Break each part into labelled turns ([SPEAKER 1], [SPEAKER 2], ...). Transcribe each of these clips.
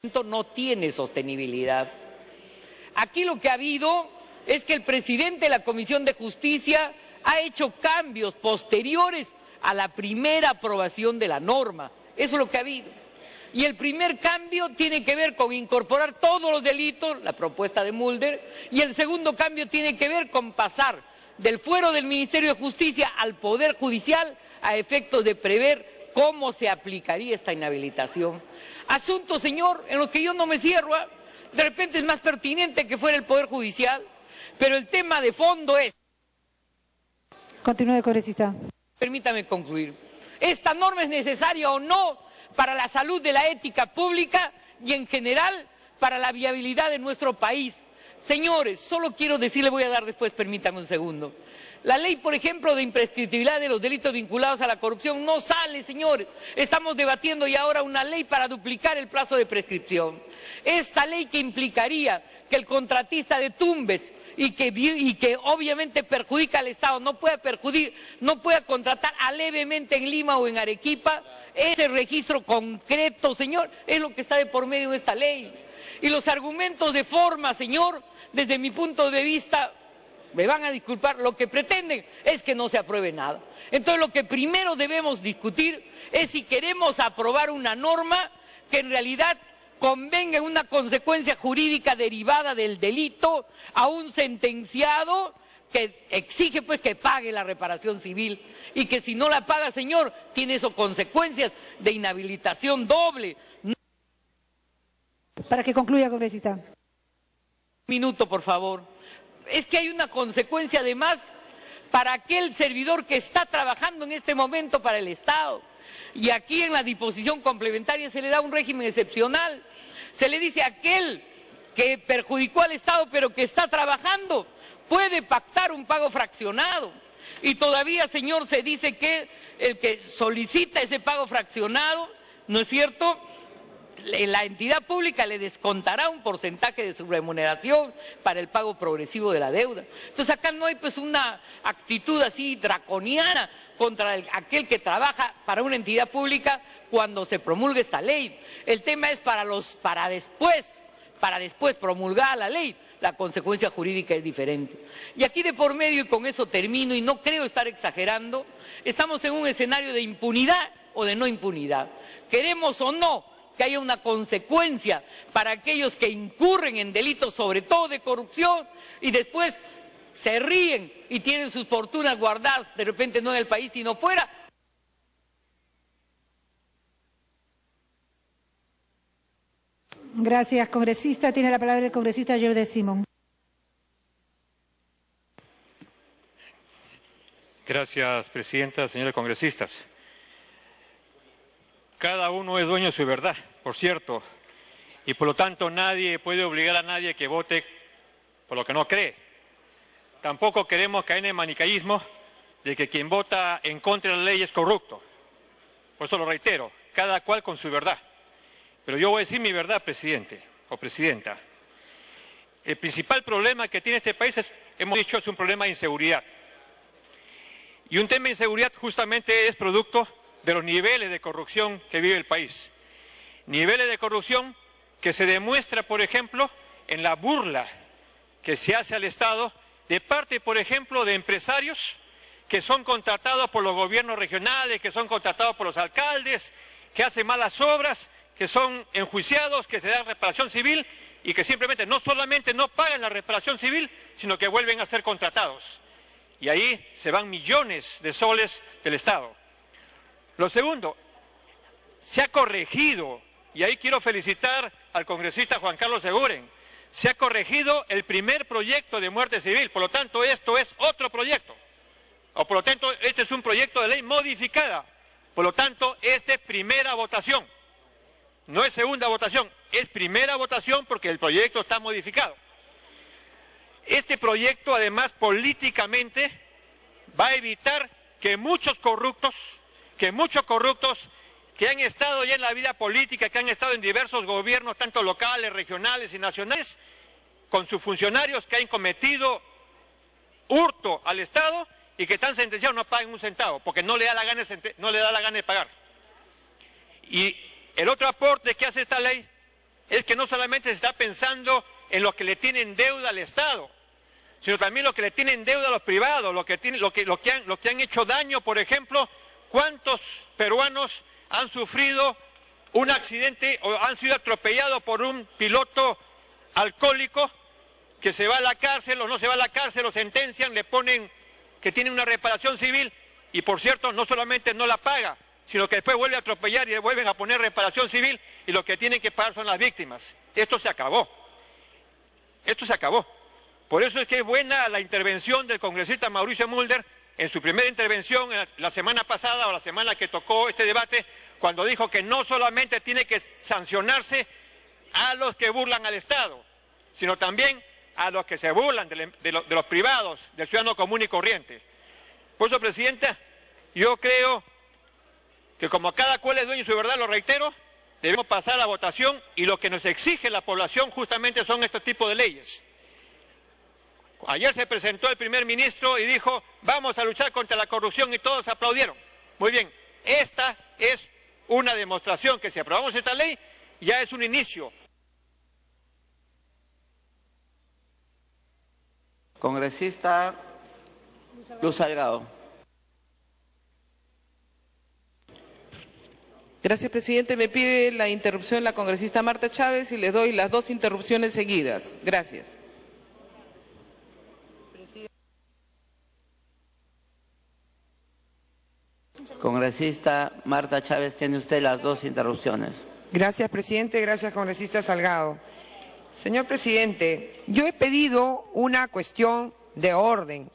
[SPEAKER 1] no tiene sostenibilidad. Aquí lo que ha habido es que el presidente de la Comisión de Justicia ha hecho cambios posteriores a la primera aprobación de la norma. Eso es lo que ha habido. Y el primer cambio tiene que ver con incorporar todos los delitos, la propuesta de Mulder, y el segundo cambio tiene que ver con pasar del fuero del Ministerio de Justicia al Poder Judicial a efectos de prever cómo se aplicaría esta inhabilitación. Asunto, señor, en los que yo no me cierro, de repente es más pertinente que fuera el Poder Judicial, pero el tema de fondo es...
[SPEAKER 2] Continúe, congresista.
[SPEAKER 1] Permítame concluir. ¿Esta norma es necesaria o no para la salud de la ética pública y en general para la viabilidad de nuestro país? Señores, solo quiero decirle, voy a dar después, permítame un segundo. La ley, por ejemplo, de imprescriptibilidad de los delitos vinculados a la corrupción no sale, señores. Estamos debatiendo ya ahora una ley para duplicar el plazo de prescripción. Esta ley que implicaría que el contratista de Tumbes y que obviamente perjudica al Estado no pueda contratar alevemente en Lima o en Arequipa, ese registro concreto, señor, es lo que está de por medio de esta ley. Y los argumentos de forma, señor, desde mi punto de vista, me van a disculpar, lo que pretenden es que no se apruebe nada. Entonces lo que primero debemos discutir es si queremos aprobar una norma que en realidad convenga en una consecuencia jurídica derivada del delito a un sentenciado que exige pues que pague la reparación civil y que si no la paga, señor, tiene eso consecuencias de inhabilitación doble.
[SPEAKER 2] Para que concluya, congresista.
[SPEAKER 1] Un minuto, por favor. Es que hay una consecuencia además para aquel servidor que está trabajando en este momento para el Estado. Y aquí en la disposición complementaria se le da un régimen excepcional. Se le dice a aquel que perjudicó al Estado pero que está trabajando, puede pactar un pago fraccionado. Y todavía, señor, se dice que el que solicita ese pago fraccionado, ¿no es cierto?, la entidad pública le descontará un porcentaje de su remuneración para el pago progresivo de la deuda. Entonces acá no hay pues una actitud así draconiana contra aquel que trabaja para una entidad pública cuando se promulgue esta ley. El tema es para después promulgar la ley, la consecuencia jurídica es diferente. Y aquí de por medio, y con eso termino, y no creo estar exagerando, estamos en un escenario de impunidad o de no impunidad. Queremos o no que haya una consecuencia para aquellos que incurren en delitos, sobre todo de corrupción, y después se ríen y tienen sus fortunas guardadas, de repente no en el país, sino fuera.
[SPEAKER 2] Gracias, congresista. Tiene la palabra el congresista Jordi Simón.
[SPEAKER 3] Gracias, presidenta, señores congresistas. Cada uno es dueño de su verdad, por cierto, y por lo tanto nadie puede obligar a nadie que vote por lo que no cree. Tampoco queremos caer en el manicaísmo de que quien vota en contra de la ley es corrupto. Por eso lo reitero, cada cual con su verdad. Pero yo voy a decir mi verdad, presidente o presidenta. El principal problema que tiene este país hemos dicho, es un problema de inseguridad. Y un tema de inseguridad justamente es producto de los niveles de corrupción que vive el país. Niveles de corrupción que se demuestra, por ejemplo, en la burla que se hace al Estado de parte, por ejemplo, de empresarios que son contratados por los gobiernos regionales, que son contratados por los alcaldes, que hacen malas obras, que son enjuiciados, que se da reparación civil y que simplemente no solamente no pagan la reparación civil, sino que vuelven a ser contratados. Y ahí se van millones de soles del Estado. Lo segundo, se ha corregido, y ahí quiero felicitar al congresista Juan Carlos Seguren, se ha corregido el primer proyecto de muerte civil, por lo tanto esto es otro proyecto, o por lo tanto este es un proyecto de ley modificada, por lo tanto esta es primera votación, no es segunda votación, es primera votación porque el proyecto está modificado. Este proyecto además políticamente va a evitar que muchos corruptos que han estado ya en la vida política, que han estado en diversos gobiernos, tanto locales, regionales y nacionales, con sus funcionarios que han cometido hurto al Estado y que están sentenciados no paguen un centavo, porque no le da la gana de pagar. Y el otro aporte que hace esta ley es que no solamente se está pensando en los que le tienen deuda al Estado, sino también los que le tienen deuda a los privados, los que han hecho daño. Por ejemplo, ¿cuántos peruanos han sufrido un accidente o han sido atropellados por un piloto alcohólico que se va a la cárcel o no se va a la cárcel, lo sentencian, le ponen que tiene una reparación civil y, por cierto, no solamente no la paga, sino que después vuelve a atropellar y le vuelven a poner reparación civil y lo que tienen que pagar son las víctimas? Esto se acabó. Esto se acabó. Por eso es que es buena la intervención del congresista Mauricio Mulder en su primera intervención la semana pasada o la semana que tocó este debate, cuando dijo que no solamente tiene que sancionarse a los que burlan al Estado, sino también a los que se burlan de los privados, del ciudadano común y corriente. Por eso, Presidenta, yo creo que como cada cual es dueño de su verdad, lo reitero, debemos pasar a la votación y lo que nos exige la población justamente son estos tipos de leyes. Ayer se presentó el primer ministro y dijo, vamos a luchar contra la corrupción y todos aplaudieron. Muy bien, esta es una demostración que si aprobamos esta ley ya es un inicio.
[SPEAKER 4] Congresista Luz Salgado.
[SPEAKER 5] Gracias, presidente. Me pide la interrupción la congresista Marta Chávez y le doy las 2 interrupciones seguidas. Gracias.
[SPEAKER 4] Congresista Marta Chávez, tiene usted las 2 interrupciones.
[SPEAKER 6] Gracias, presidente. Gracias, congresista Salgado. Señor presidente, yo he pedido una cuestión de orden.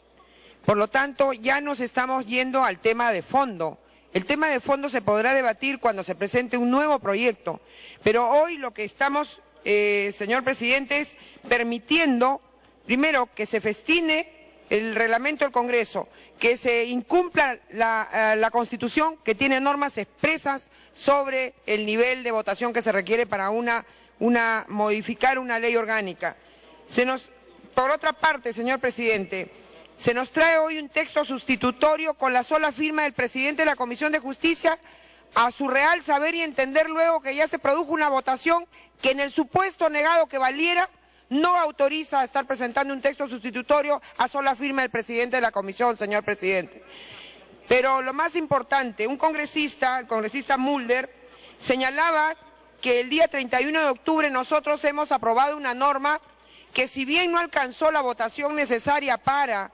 [SPEAKER 6] Por lo tanto, ya nos estamos yendo al tema de fondo. El tema de fondo se podrá debatir cuando se presente un nuevo proyecto. Pero hoy lo que estamos, señor presidente, es permitiendo, primero, que se festine el reglamento del Congreso, que se incumpla la Constitución, que tiene normas expresas sobre el nivel de votación que se requiere para modificar una ley orgánica. Por otra parte, señor presidente, se nos trae hoy un texto sustitutorio con la sola firma del presidente de la Comisión de Justicia, a su real saber y entender luego que ya se produjo una votación que en el supuesto negado que valiera, no autoriza a estar presentando un texto sustitutorio a sola firma del presidente de la Comisión, señor presidente. Pero lo más importante, un congresista, el congresista Mulder, señalaba que el día 31 de octubre nosotros hemos aprobado una norma que, si bien no alcanzó la votación necesaria para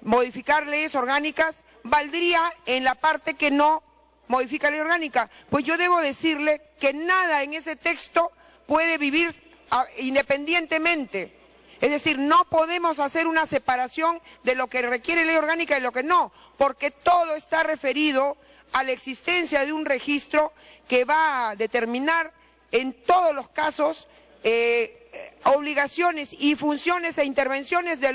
[SPEAKER 6] modificar leyes orgánicas, valdría en la parte que no modifica ley orgánica. Pues yo debo decirle que nada en ese texto puede vivir independientemente. Es decir, no podemos hacer una separación de lo que requiere ley orgánica y lo que no, porque todo está referido a la existencia de un registro que va a determinar en todos los casos obligaciones y funciones e intervenciones de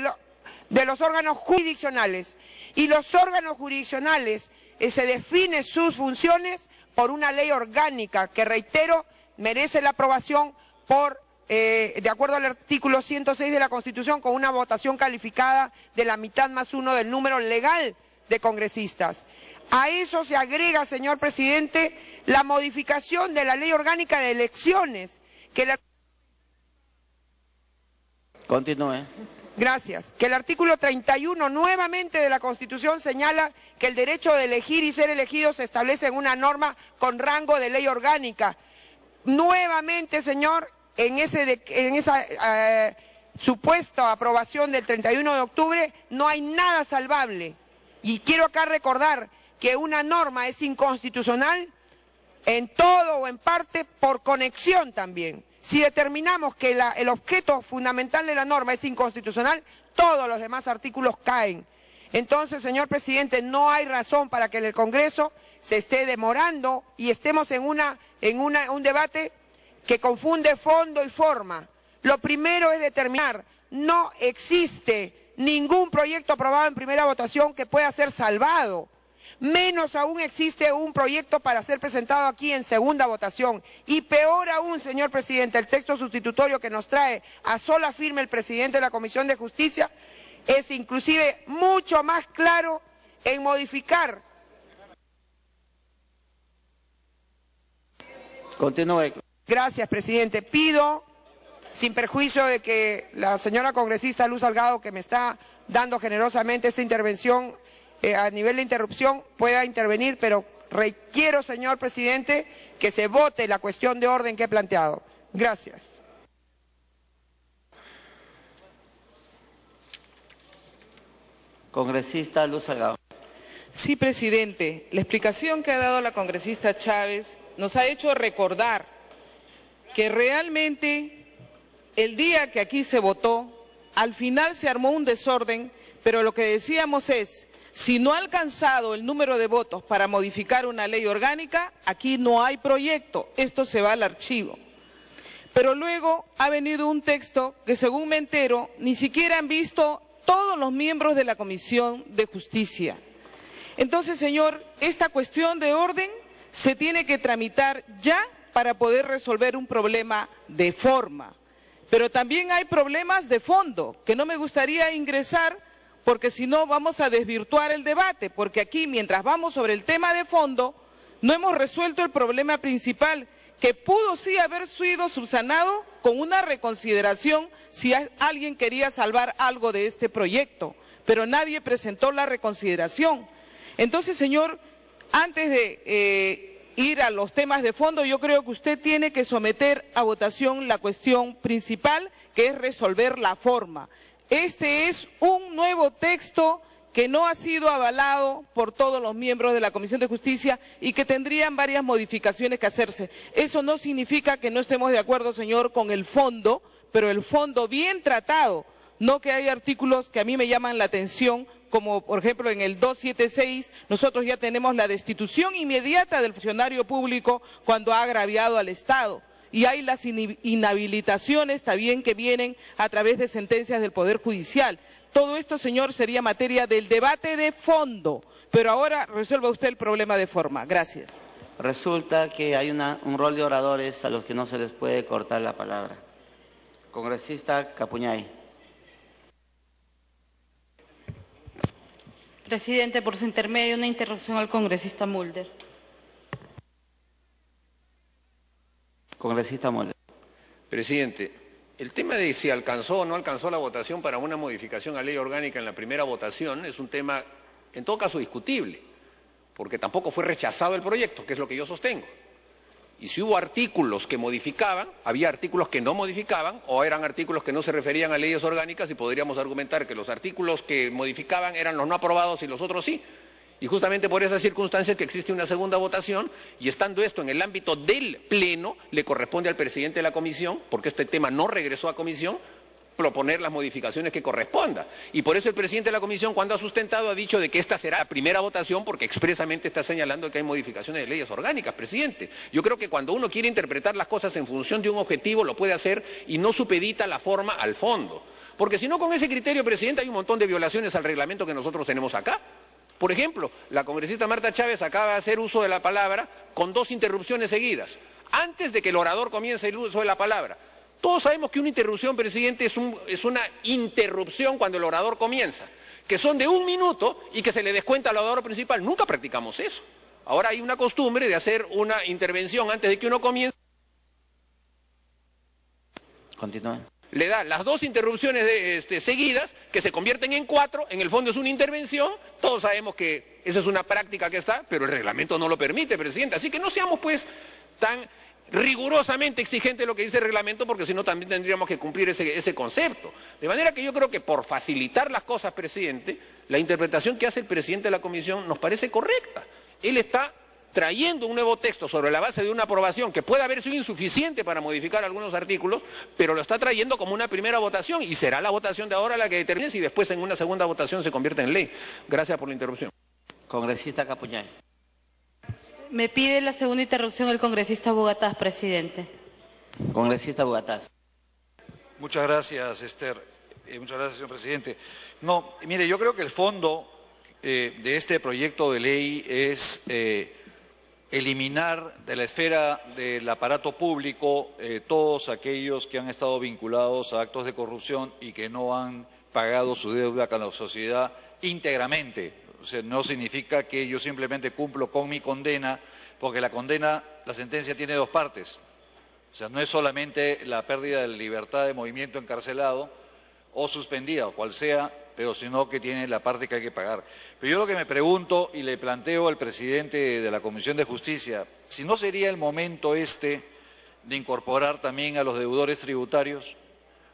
[SPEAKER 6] los órganos jurisdiccionales. Y los órganos jurisdiccionales se definen sus funciones por una ley orgánica que, reitero, merece la aprobación de acuerdo al artículo 106 de la Constitución, con una votación calificada de la mitad más 1 del número legal de congresistas. A eso se agrega, señor presidente, la modificación de la ley orgánica de elecciones, que
[SPEAKER 4] Continúe.
[SPEAKER 6] Gracias. Que el artículo 31 nuevamente de la Constitución señala que el derecho de elegir y ser elegido se establece en una norma con rango de ley orgánica. Nuevamente, señor, en esa supuesta aprobación del 31 de octubre no hay nada salvable. Y quiero acá recordar que una norma es inconstitucional en todo o en parte por conexión también. Si determinamos que el objeto fundamental de la norma es inconstitucional, todos los demás artículos caen. Entonces, señor presidente, no hay razón para que en el Congreso se esté demorando y estemos en un debate que confunde fondo y forma. Lo primero es determinar, no existe ningún proyecto aprobado en primera votación que pueda ser salvado. Menos aún existe un proyecto para ser presentado aquí en segunda votación. Y peor aún, señor presidente, el texto sustitutorio que nos trae a sola firma el presidente de la Comisión de Justicia es inclusive mucho más claro en modificar.
[SPEAKER 4] Continúe.
[SPEAKER 6] Gracias, presidente. Pido, sin perjuicio de que la señora congresista Luz Salgado, que me está dando generosamente esta intervención a nivel de interrupción, pueda intervenir, pero requiero, señor presidente, que se vote la cuestión de orden que he planteado. Gracias.
[SPEAKER 4] Congresista Luz Salgado.
[SPEAKER 5] Sí, presidente. La explicación que ha dado la congresista Chávez nos ha hecho recordar que realmente el día que aquí se votó, al final se armó un desorden, pero lo que decíamos es, si no ha alcanzado el número de votos para modificar una ley orgánica, aquí no hay proyecto, esto se va al archivo. Pero luego ha venido un texto que, según me entero, ni siquiera han visto todos los miembros de la Comisión de Justicia. Entonces, señor, esta cuestión de orden se tiene que tramitar ya para poder resolver un problema de forma. Pero también hay problemas de fondo, que no me gustaría ingresar, porque si no vamos a desvirtuar el debate, porque aquí, mientras vamos sobre el tema de fondo, no hemos resuelto el problema principal, que pudo sí haber sido subsanado con una reconsideración si alguien quería salvar algo de este proyecto, pero nadie presentó la reconsideración. Entonces, señor, antes de ir a los temas de fondo, yo creo que usted tiene que someter a votación la cuestión principal, que es resolver la forma. Este es un nuevo texto que no ha sido avalado por todos los miembros de la Comisión de Justicia y que tendrían varias modificaciones que hacerse. Eso no significa que no estemos de acuerdo, señor, con el fondo, pero el fondo bien tratado, no que hay artículos que a mí me llaman la atención, como por ejemplo en el 276 nosotros ya tenemos la destitución inmediata del funcionario público cuando ha agraviado al Estado. Y hay las inhabilitaciones también que vienen a través de sentencias del Poder Judicial. Todo esto, señor, sería materia del debate de fondo, pero ahora resuelva usted el problema de forma. Gracias.
[SPEAKER 4] Resulta que hay un rol de oradores a los que no se les puede cortar la palabra. Congresista Capuñay.
[SPEAKER 7] Presidente, por su intermedio, una interrupción al congresista Mulder.
[SPEAKER 4] Congresista Mulder.
[SPEAKER 8] Presidente, el tema de si alcanzó o no alcanzó la votación para una modificación a ley orgánica en la primera votación es un tema, en todo caso, discutible, porque tampoco fue rechazado el proyecto, que es lo que yo sostengo. Y si hubo artículos que modificaban, había artículos que no modificaban, o eran artículos que no se referían a leyes orgánicas, y podríamos argumentar que los artículos que modificaban eran los no aprobados y los otros sí. Y justamente por esa circunstancia que existe una segunda votación, y estando esto en el ámbito del Pleno, le corresponde al presidente de la Comisión, porque este tema no regresó a Comisión, proponer las modificaciones que corresponda. Y por eso el presidente de la Comisión, cuando ha sustentado, ha dicho de que esta será la primera votación, porque expresamente está señalando que hay modificaciones de leyes orgánicas, presidente. Yo creo que cuando uno quiere interpretar las cosas en función de un objetivo, lo puede hacer y no supedita la forma al fondo. Porque si no, con ese criterio, presidente, hay un montón de violaciones al reglamento que nosotros tenemos acá. Por ejemplo, la congresista Marta Chávez acaba de hacer uso de la palabra con 2 interrupciones seguidas, antes de que el orador comience el uso de la palabra. Todos sabemos que una interrupción, presidente, es una interrupción cuando el orador comienza, que son de 1 minuto y que se le descuenta al orador principal. Nunca practicamos eso. Ahora hay una costumbre de hacer una intervención antes de que uno comience.
[SPEAKER 4] Continúen.
[SPEAKER 8] Le da las 2 interrupciones seguidas, que se convierten en 4, en el fondo es una intervención, todos sabemos que esa es una práctica que está, pero el reglamento no lo permite, presidente. Así que no seamos pues tan rigurosamente exigentes lo que dice el reglamento, porque si no también tendríamos que cumplir ese concepto. De manera que yo creo que por facilitar las cosas, presidente, la interpretación que hace el presidente de la Comisión nos parece correcta. Él está trayendo un nuevo texto sobre la base de una aprobación que puede haber sido insuficiente para modificar algunos artículos, pero lo está trayendo como una primera votación y será la votación de ahora la que determine si después en una segunda votación se convierte en ley. Gracias por la interrupción.
[SPEAKER 4] Congresista Capuñay.
[SPEAKER 7] Me pide la segunda interrupción el congresista Bogatás, presidente.
[SPEAKER 4] Congresista Bogatás.
[SPEAKER 9] Muchas gracias, Esther. Muchas gracias, señor presidente. No, mire, yo creo que el fondo de este proyecto de ley es eliminar de la esfera del aparato público todos aquellos que han estado vinculados a actos de corrupción y que no han pagado su deuda con la sociedad íntegramente. O sea, no significa que yo simplemente cumplo con mi condena, porque la condena, la sentencia tiene 2 partes. O sea, no es solamente la pérdida de libertad de movimiento encarcelado o suspendida, o cual sea, pero sino que tiene la parte que hay que pagar. Pero yo lo que me pregunto y le planteo al presidente de la Comisión de Justicia, si no sería el momento de incorporar también a los deudores tributarios,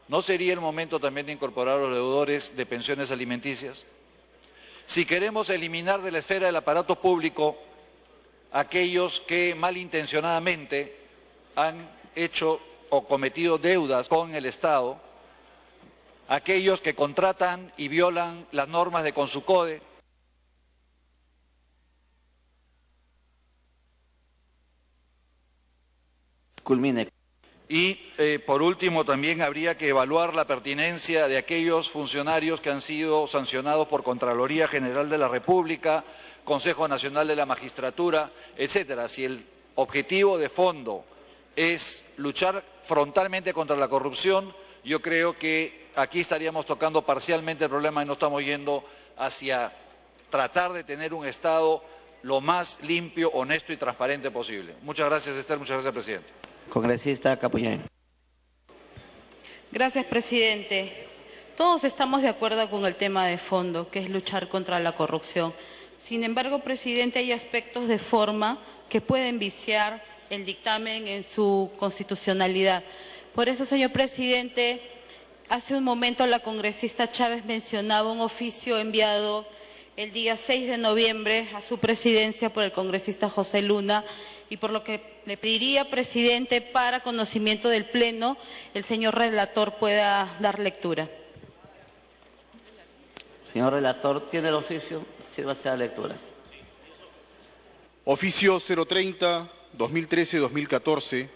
[SPEAKER 9] ¿no sería el momento también de incorporar a los deudores de pensiones alimenticias? Si queremos eliminar de la esfera del aparato público aquellos que malintencionadamente han hecho o cometido deudas con el Estado, aquellos que contratan y violan las normas de Consucode,
[SPEAKER 4] culmine.
[SPEAKER 9] Y por último también habría que evaluar la pertinencia de aquellos funcionarios que han sido sancionados por Contraloría General de la República, Consejo Nacional de la Magistratura, etcétera. Si el objetivo de fondo es luchar frontalmente contra la corrupción, yo creo que aquí estaríamos tocando parcialmente el problema y no estamos yendo hacia tratar de tener un Estado lo más limpio, honesto y transparente posible. Muchas gracias, Esther. Muchas gracias, presidente.
[SPEAKER 4] Congresista Capuñay.
[SPEAKER 7] Gracias, presidente. Todos estamos de acuerdo con el tema de fondo, que es luchar contra la corrupción. Sin embargo, presidente, hay aspectos de forma que pueden viciar el dictamen en su constitucionalidad. Por eso, señor presidente, hace un momento la congresista Chávez mencionaba un oficio enviado el día 6 de noviembre a su presidencia por el congresista José Luna, y por lo que le pediría, presidente, para conocimiento del Pleno, el señor relator pueda dar lectura.
[SPEAKER 4] Señor relator, ¿tiene el oficio? Sírvase a la lectura.
[SPEAKER 10] Oficio 030-2013-2014,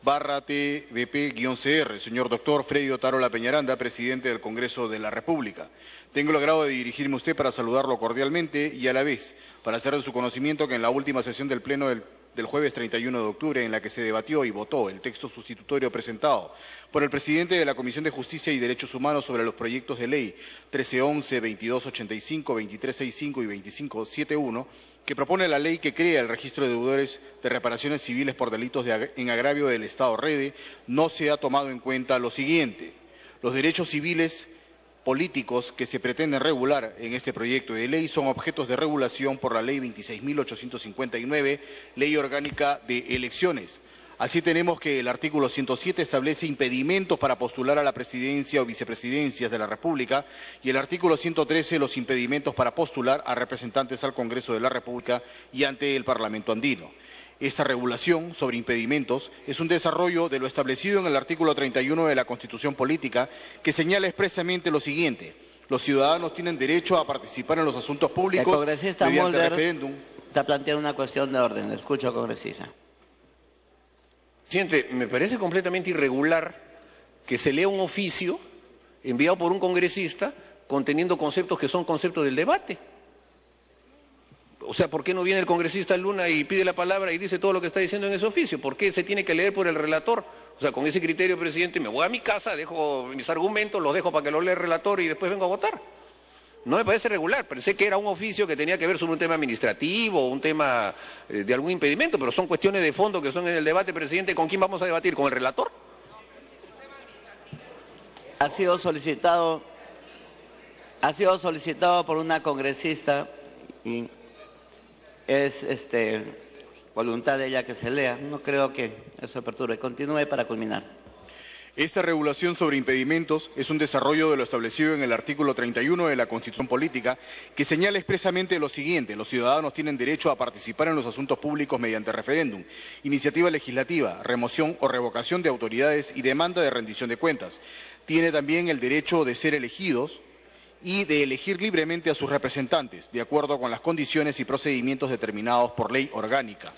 [SPEAKER 10] /TVP-CR, señor doctor Freddy Otárola Peñaranda, presidente del Congreso de la República. Tengo el agrado de dirigirme a usted para saludarlo cordialmente y a la vez para hacer de su conocimiento que en la última sesión del Pleno del jueves 31 de octubre, en la que se debatió y votó el texto sustitutorio presentado por el presidente de la Comisión de Justicia y Derechos Humanos sobre los proyectos de ley 1311, 2285, 2365 y 2571, que propone la ley que crea el registro de deudores de reparaciones civiles por delitos en agravio del Estado Rede, no se ha tomado en cuenta lo siguiente: los derechos civiles políticos que se pretenden regular en este proyecto de ley son objetos de regulación por la Ley 26.859, Ley Orgánica de Elecciones. Así tenemos que el artículo 107 establece impedimentos para postular a la presidencia o vicepresidencias de la República, y el artículo 113 los impedimentos para postular a representantes al Congreso de la República y ante el Parlamento andino. Esta regulación sobre impedimentos es un desarrollo de lo establecido en el artículo 31 de la Constitución Política, que señala expresamente lo siguiente: los ciudadanos tienen derecho a participar en los asuntos públicos mediante referéndum.
[SPEAKER 4] Está planteando una cuestión de orden. Le escucho, congresista.
[SPEAKER 8] Presidente, me parece completamente irregular que se lea un oficio enviado por un congresista conteniendo conceptos que son conceptos del debate. O sea, ¿por qué no viene el congresista Luna y pide la palabra y dice todo lo que está diciendo en ese oficio? ¿Por qué se tiene que leer por el relator? O sea, con ese criterio, presidente, me voy a mi casa, dejo mis argumentos, los dejo para que los lea el relator y después vengo a votar. No me parece regular. Pensé que era un oficio que tenía que ver sobre un tema administrativo, un tema de algún impedimento, pero son cuestiones de fondo que son en el debate, presidente. ¿Con quién vamos a debatir? ¿Con el relator?
[SPEAKER 4] Ha sido solicitado por una congresista y es voluntad de ella que se lea. No creo que eso perturbe. Continúe para culminar.
[SPEAKER 10] Esta regulación sobre impedimentos es un desarrollo de lo establecido en el artículo 31 de la Constitución Política, que señala expresamente lo siguiente: los ciudadanos tienen derecho a participar en los asuntos públicos mediante referéndum, iniciativa legislativa, remoción o revocación de autoridades y demanda de rendición de cuentas. Tiene también el derecho de ser elegidos y de elegir libremente a sus representantes, de acuerdo con las condiciones y procedimientos determinados por ley orgánica.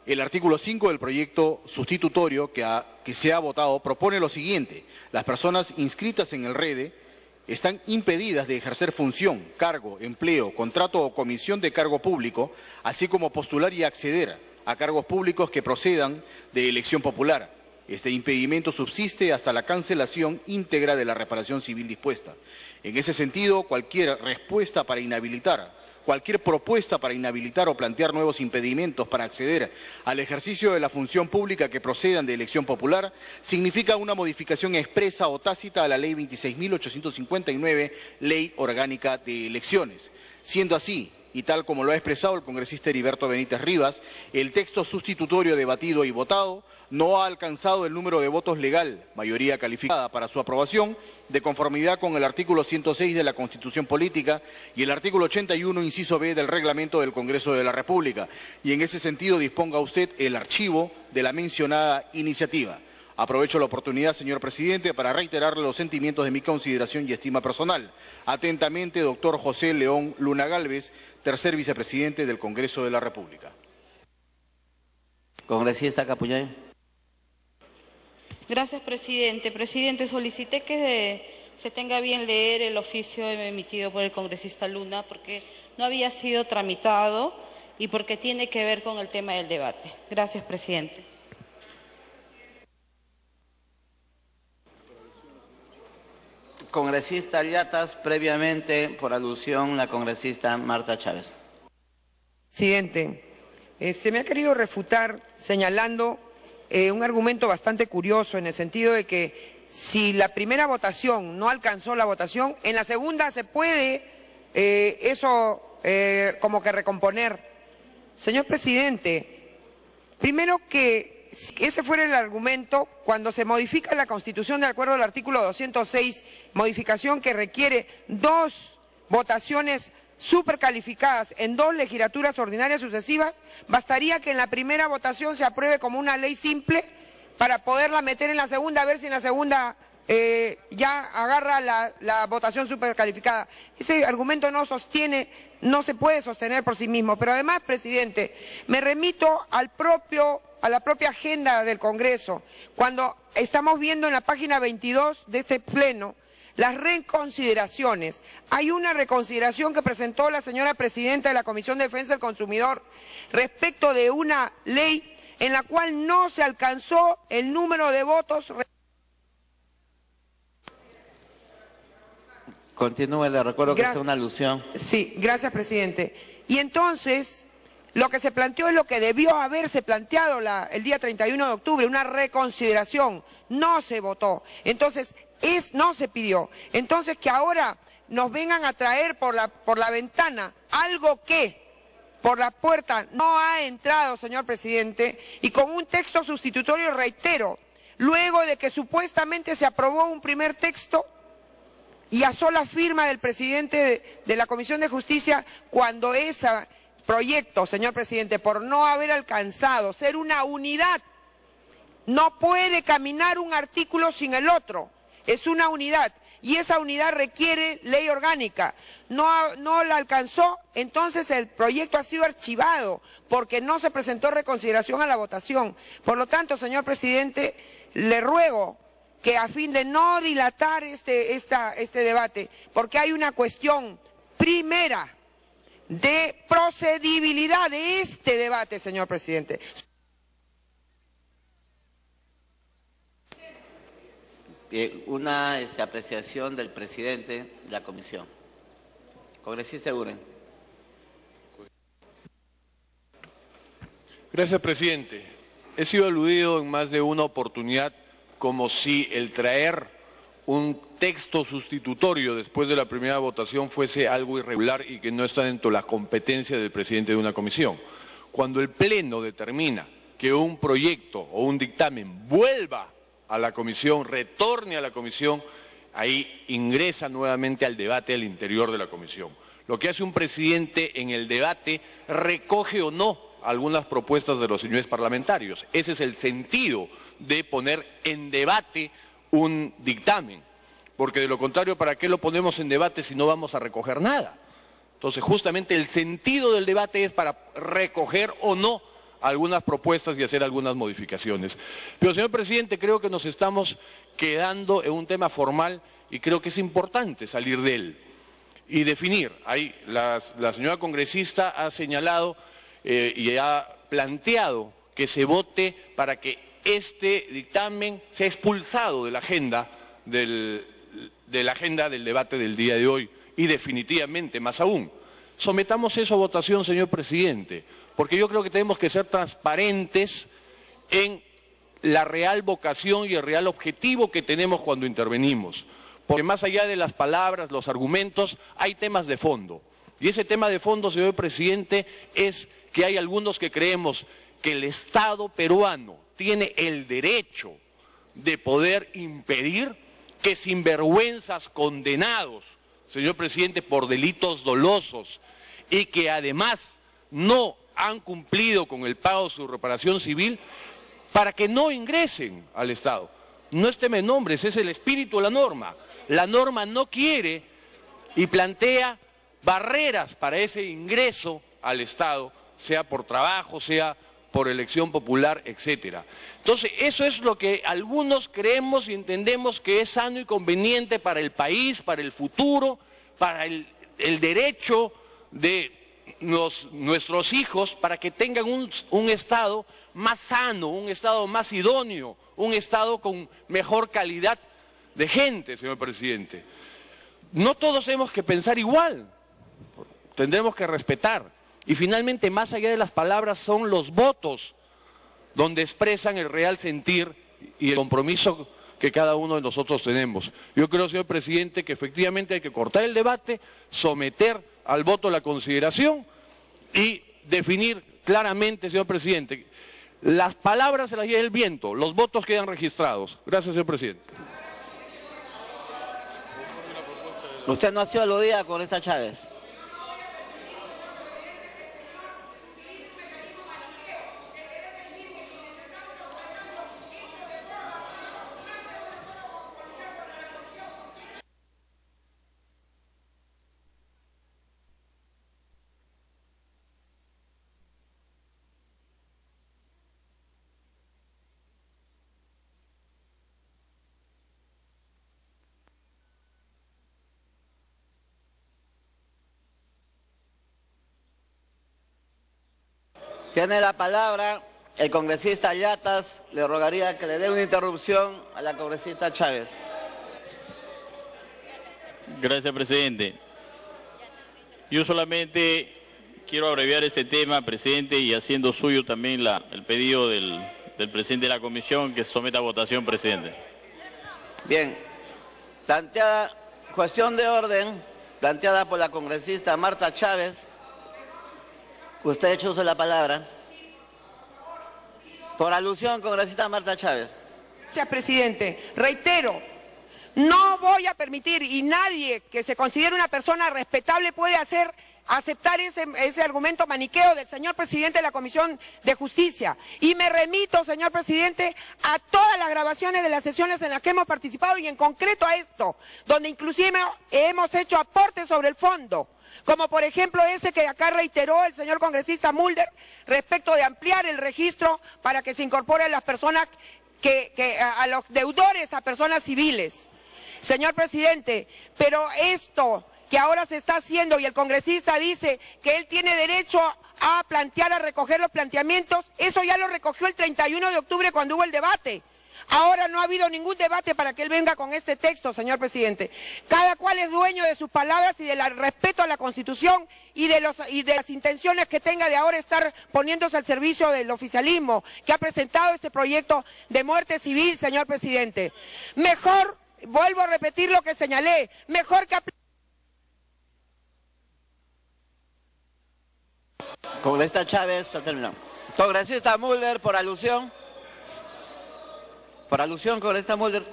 [SPEAKER 10] El artículo 5 del proyecto sustitutorio que se ha votado propone lo siguiente: las personas inscritas en el REDE están impedidas de ejercer función, cargo, empleo, contrato o comisión de cargo público, así como postular y acceder a cargos públicos que procedan de elección popular. Este impedimento subsiste hasta la cancelación íntegra de la reparación civil dispuesta. En ese sentido, cualquier respuesta para inhabilitar cualquier propuesta para inhabilitar o plantear nuevos impedimentos para acceder al ejercicio de la función pública que procedan de elección popular significa una modificación expresa o tácita a la Ley 26.859, Ley Orgánica de Elecciones. Siendo así, y tal como lo ha expresado el congresista Heriberto Benítez Rivas, el texto sustitutorio debatido y votado no ha alcanzado el número de votos legal, mayoría calificada, para su aprobación, de conformidad con el artículo 106 de la Constitución Política y el artículo 81, inciso B, del Reglamento del Congreso de la República, y en ese sentido disponga usted el archivo de la mencionada iniciativa. Aprovecho la oportunidad, señor presidente, para reiterarle los sentimientos de mi consideración y estima personal. Atentamente, doctor José León Luna Gálvez, tercer vicepresidente del Congreso de la República.
[SPEAKER 4] Congresista Capuñay.
[SPEAKER 7] Gracias, presidente. Presidente, solicité que se tenga bien leer el oficio emitido por el congresista Luna porque no había sido tramitado y porque tiene que ver con el tema del debate. Gracias, presidente.
[SPEAKER 4] Congresista Llatas, previamente, por alusión, la congresista Marta Chávez.
[SPEAKER 6] Presidente, se me ha querido refutar señalando un argumento bastante curioso en el sentido de que si la primera votación no alcanzó la votación, en la segunda se puede como que recomponer. Señor presidente, primero que si ese fuera el argumento, cuando se modifica la Constitución de acuerdo al artículo 206, modificación que requiere 2 votaciones supercalificadas en 2 legislaturas ordinarias sucesivas, bastaría que en la primera votación se apruebe como una ley simple para poderla meter en la segunda, a ver si en la segunda ya agarra la votación supercalificada. Ese argumento no sostiene, no se puede sostener por sí mismo. Pero además, presidente, me remito a la propia agenda del Congreso, cuando estamos viendo en la página 22 de este pleno las reconsideraciones. Hay una reconsideración que presentó la señora presidenta de la Comisión de Defensa del Consumidor respecto de una ley en la cual no se alcanzó el número de votos.
[SPEAKER 4] Continúe, le recuerdo que es una alusión.
[SPEAKER 6] Sí, gracias, presidente. Y entonces, lo que se planteó es lo que debió haberse planteado el día 31 de octubre, una reconsideración. No se votó. Entonces, no se pidió. Entonces, que ahora nos vengan a traer por la ventana algo que por la puerta no ha entrado, señor presidente, y con un texto sustitutorio, reitero, luego de que supuestamente se aprobó un primer texto y a sola firma del presidente de la Comisión de Justicia, cuando ese proyecto, señor presidente, por no haber alcanzado ser una unidad, no puede caminar un artículo sin el otro, es una unidad, y esa unidad requiere ley orgánica. No la alcanzó, entonces el proyecto ha sido archivado, porque no se presentó reconsideración a la votación. Por lo tanto, señor presidente, le ruego que a fin de no dilatar este debate, porque hay una cuestión primera de procedibilidad de este debate, señor presidente.
[SPEAKER 4] Una apreciación del presidente de la comisión. Congresista Uren.
[SPEAKER 11] Gracias, presidente. He sido aludido en más de una oportunidad como si el traer un texto sustitutorio después de la primera votación fuese algo irregular y que no está dentro de la competencia del presidente de una comisión. Cuando el Pleno determina que un proyecto o un dictamen vuelva a la comisión, retorne a la comisión, ahí ingresa nuevamente al debate al interior de la comisión. Lo que hace un presidente en el debate recoge o no algunas propuestas de los señores parlamentarios. Ese es el sentido de poner en debate un dictamen, porque de lo contrario, ¿para qué lo ponemos en debate si no vamos a recoger nada? Entonces, justamente el sentido del debate es para recoger o no algunas propuestas y hacer algunas modificaciones. Pero, señor presidente, creo que nos estamos quedando en un tema formal y creo que es importante salir de él y definir. Ahí la señora congresista ha señalado y ha planteado que se vote para que este dictamen sea expulsado de la agenda del debate del día de hoy y definitivamente, más aún, sometamos eso a votación, señor presidente, porque yo creo que tenemos que ser transparentes en la real vocación y el real objetivo que tenemos cuando intervenimos. Porque más allá de las palabras, los argumentos, hay temas de fondo. Y ese tema de fondo, señor presidente, es que hay algunos que creemos que el Estado peruano tiene el derecho de poder impedir que sinvergüenzas condenados, señor presidente, por delitos dolosos y que además no han cumplido con el pago de su reparación civil, para que no ingresen al Estado. No es tema de nombres, es el espíritu de la norma. La norma no quiere y plantea barreras para ese ingreso al Estado, sea por trabajo, sea por elección popular, etcétera. Entonces, eso es lo que algunos creemos y entendemos que es sano y conveniente para el país, para el futuro, para el derecho de nuestros hijos, para que tengan un Estado más sano, un Estado más idóneo, un Estado con mejor calidad de gente, señor presidente. No todos tenemos que pensar igual, tendremos que respetar. Y finalmente, más allá de las palabras, son los votos donde expresan el real sentir y el compromiso que cada uno de nosotros tenemos. Yo creo, señor presidente, que efectivamente hay que cortar el debate, someter al voto la consideración y definir claramente, señor presidente, las palabras se las lleva el viento, los votos quedan registrados. Gracias, señor presidente.
[SPEAKER 4] Usted no ha sido aludida con esta Chávez. Tiene la palabra el congresista Yatas. Le rogaría que le dé una interrupción a la congresista Chávez.
[SPEAKER 12] Gracias, presidente. Yo solamente quiero abreviar este tema, presidente, y haciendo suyo también el pedido del presidente de la comisión que se someta a votación, presidente.
[SPEAKER 4] Bien. Planteada cuestión de orden, planteada por la congresista Marta Chávez. Usted ha hecho uso de la palabra. Por alusión, congresista Marta Chávez.
[SPEAKER 6] Gracias, presidente. Reitero, no voy a permitir, y nadie que se considere una persona respetable puede aceptar ese argumento maniqueo del señor presidente de la Comisión de Justicia. Y me remito, señor presidente, a todas las grabaciones de las sesiones en las que hemos participado y en concreto a esto, donde inclusive hemos hecho aportes sobre el fondo, como por ejemplo ese que acá reiteró el señor congresista Mulder respecto de ampliar el registro para que se incorporen las personas a los deudores, a personas civiles. Señor presidente, pero esto que ahora se está haciendo y el congresista dice que él tiene derecho a recoger los planteamientos, eso ya lo recogió el 31 de octubre cuando hubo el debate. Ahora no ha habido ningún debate para que él venga con este texto, señor presidente. Cada cual es dueño de sus palabras y del respeto a la Constitución y de las intenciones que tenga de ahora estar poniéndose al servicio del oficialismo que ha presentado este proyecto de muerte civil, señor presidente. Mejor, vuelvo a repetir lo que señalé, mejor que...
[SPEAKER 4] Congresista Chávez, ha terminado. Congresista Mulder, por alusión. Por alusión, congresista Mulder.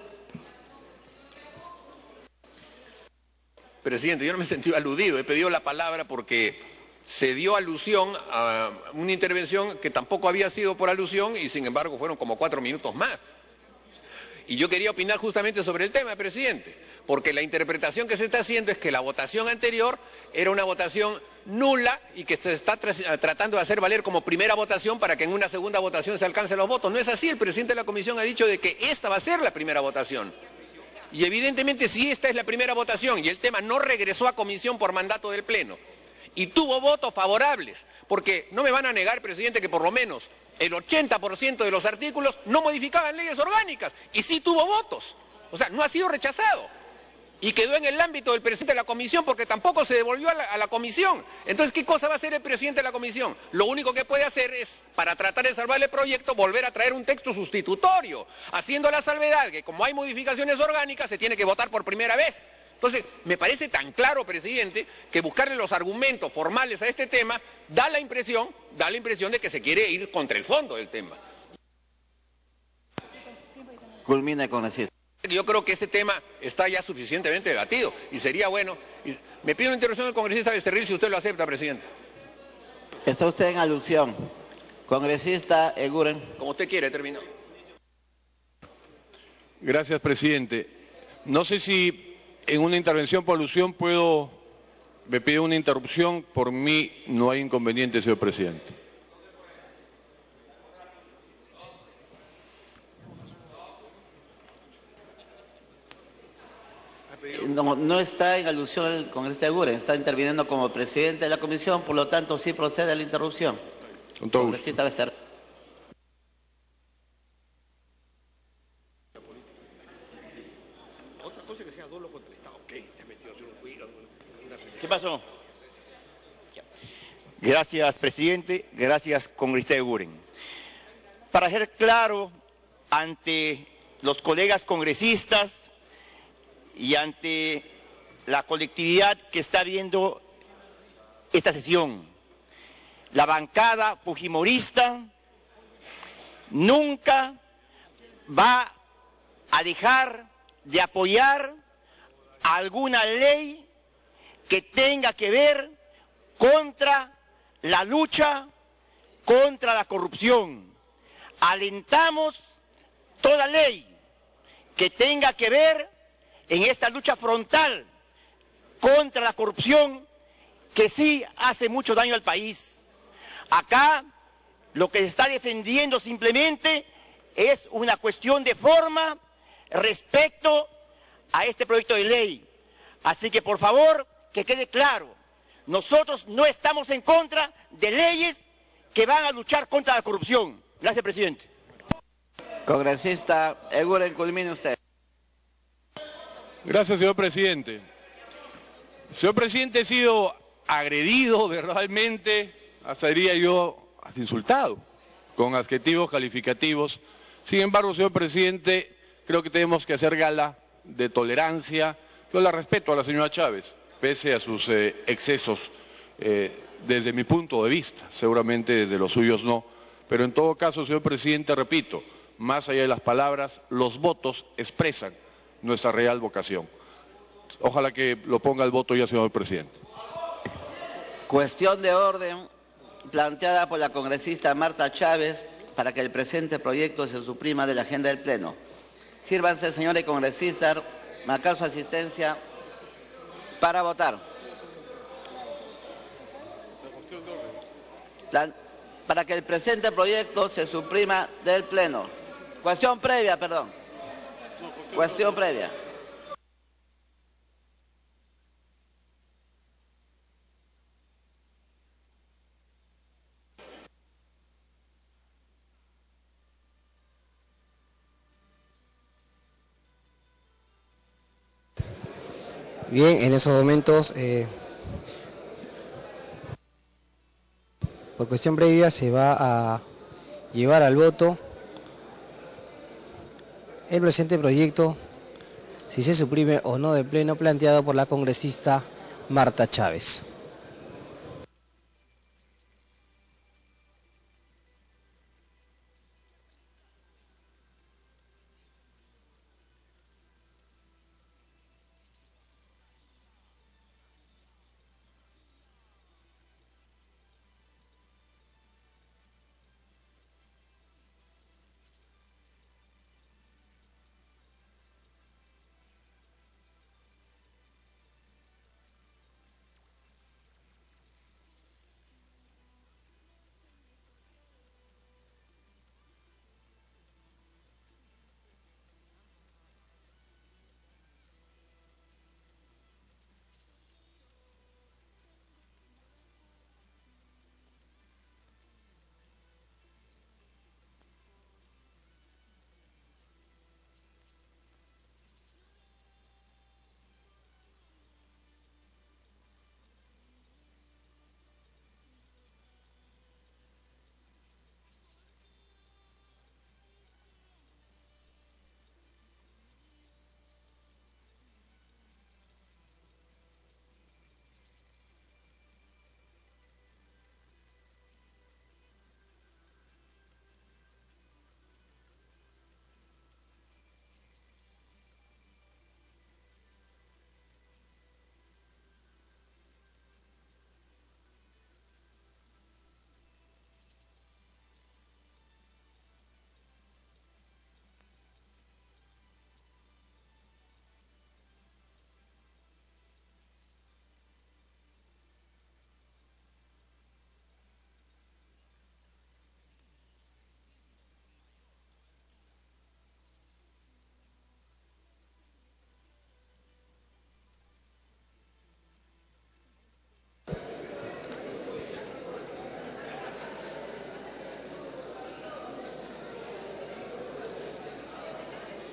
[SPEAKER 8] Presidente, yo no me he sentido aludido, he pedido la palabra porque se dio alusión a una intervención que tampoco había sido por alusión y sin embargo fueron como 4 minutos más. Y yo quería opinar justamente sobre el tema, presidente, porque la interpretación que se está haciendo es que la votación anterior era una votación nula y que se está tratando de hacer valer como primera votación para que en una segunda votación se alcancen los votos. No es así, el presidente de la comisión ha dicho de que esta va a ser la primera votación. Y evidentemente si esta es la primera votación y el tema no regresó a comisión por mandato del Pleno y tuvo votos favorables, porque no me van a negar, presidente, que por lo menos el 80% de los artículos no modificaban leyes orgánicas y sí tuvo votos, o sea, no ha sido rechazado. y quedó en el ámbito del presidente de la comisión porque tampoco se devolvió a la comisión. Entonces, ¿qué cosa va a hacer el presidente de la comisión? Lo único que puede hacer es, para tratar de salvar el proyecto, volver a traer un texto sustitutorio, haciendo la salvedad que como hay modificaciones orgánicas se tiene que votar por primera vez. Entonces, me parece tan claro, presidente, que buscarle los argumentos formales a este tema da la impresión de que se quiere ir contra el fondo del tema.
[SPEAKER 4] Culmine, congresista.
[SPEAKER 8] Yo creo que este tema está ya suficientemente debatido y sería bueno. Me pido una intervención del congresista Becerril si usted lo acepta, presidente.
[SPEAKER 4] Está usted en alusión. Congresista Eguren.
[SPEAKER 8] Como usted quiere, termino.
[SPEAKER 11] Gracias, presidente. No sé si en una intervención por alusión me pide una interrupción. Por mí no hay inconveniente, señor presidente.
[SPEAKER 4] No está en alusión el congresista Eguren, está interviniendo como presidente de la comisión, por lo tanto sí procede a la interrupción.
[SPEAKER 11] Con todo gusto.
[SPEAKER 4] Congresista Becerril.
[SPEAKER 13] ¿Qué pasó? Gracias, presidente. Gracias, congresista Eguren. Para ser claro ante los colegas congresistas y ante la colectividad que está viendo esta sesión, la bancada fujimorista nunca va a dejar de apoyar alguna ley que tenga que ver contra la lucha contra la corrupción. Alentamos toda ley que tenga que ver en esta lucha frontal contra la corrupción que sí hace mucho daño al país. Acá lo que se está defendiendo simplemente es una cuestión de forma respecto a este proyecto de ley. Así que por favor que quede claro, nosotros no estamos en contra de leyes que van a luchar contra la corrupción. Gracias, presidente.
[SPEAKER 4] Congresista Eguren, culmine usted.
[SPEAKER 11] Gracias, señor presidente. Señor presidente, he sido agredido verbalmente, hasta diría yo, hasta insultado, con adjetivos calificativos. Sin embargo, señor presidente, creo que tenemos que hacer gala de tolerancia. Yo la respeto a la señora Chávez, pese a sus excesos, desde mi punto de vista, seguramente desde los suyos no. Pero en todo caso, señor presidente, repito, más allá de las palabras, los votos expresan nuestra real vocación. Ojalá que lo ponga el voto ya, señor presidente.
[SPEAKER 4] Cuestión de orden planteada por la congresista Marta Chávez para que el presente proyecto se suprima de la agenda del Pleno. Sírvanse, señores congresistas, marcar su asistencia para votar. Para que el presente proyecto se suprima del Pleno. Cuestión previa, perdón. Cuestión previa.
[SPEAKER 14] Bien, en esos momentos, por cuestión previa, se va a llevar al voto el presente proyecto, si se suprime o no del Pleno, planteado por la congresista Marta Chávez.